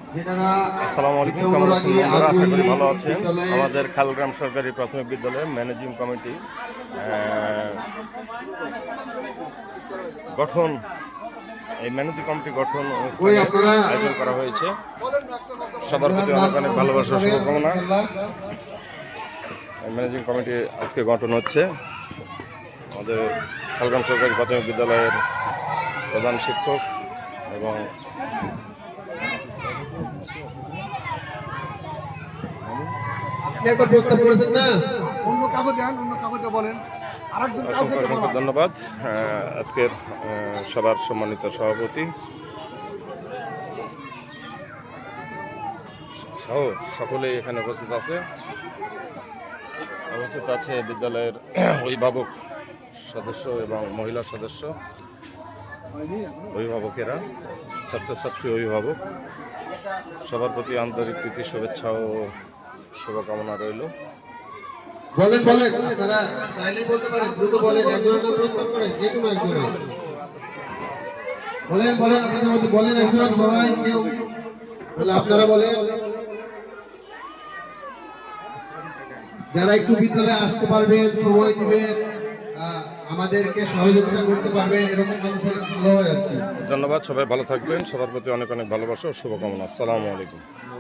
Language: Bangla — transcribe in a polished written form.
আসসালামু আলাইকুম, কেমন আছেন বন্ধুরা? আশা করি ভালো আছেন। আমাদের খালগ্রাম সরকারি প্রাথমিক বিদ্যালয়ের ম্যানেজিং কমিটি গঠন এই ম্যানেজিং কমিটি গঠন অনুষ্ঠানে আয়োজন করা হয়েছে। সবার প্রতি অনেক অনেক ভালোবাসা, শুভকামনা। ম্যানেজিং কমিটি আজকে গঠন হচ্ছে। আমাদের খালগ্রাম সরকারি প্রাথমিক বিদ্যালয়ের প্রধান শিক্ষক এবং অসংখ্য অসংখ্য ধন্যবাদ আজকের সবার সম্মানিত সভাপতি সহ সকলেই এখানে উপস্থিত আছে বিদ্যালয়ের অভিভাবক সদস্য এবং মহিলা সদস্য, অভিভাবকেরা, ছাত্রছাত্রী, অভিভাবক, সবার প্রতি আন্তরিক প্রীতি, শুভেচ্ছা ও শুভকামনা রইল। বলেন আপনারা চাইলেই বলতে পারেন, দ্রুত বলেন, একজনের নাম প্রস্তাব করেন, যে কোনো একজনের বলেন আপনাদের মধ্যে বলেন, একজন সবাই কেউ বলে আপনারা বলেন। যারা একটু বিদ্যালয়ে আসতে পারবেন, সময় দিবেন, আমাদেরকে সহযোগিতা করতে পারবেন, এরকম মানুষ হলে ভালো হয় আর কি। ধন্যবাদ, সবাই ভালো থাকবেন। সবার প্রতি অনেক অনেক ভালোবাসা ও শুভকামনা। আসসালামু আলাইকুম।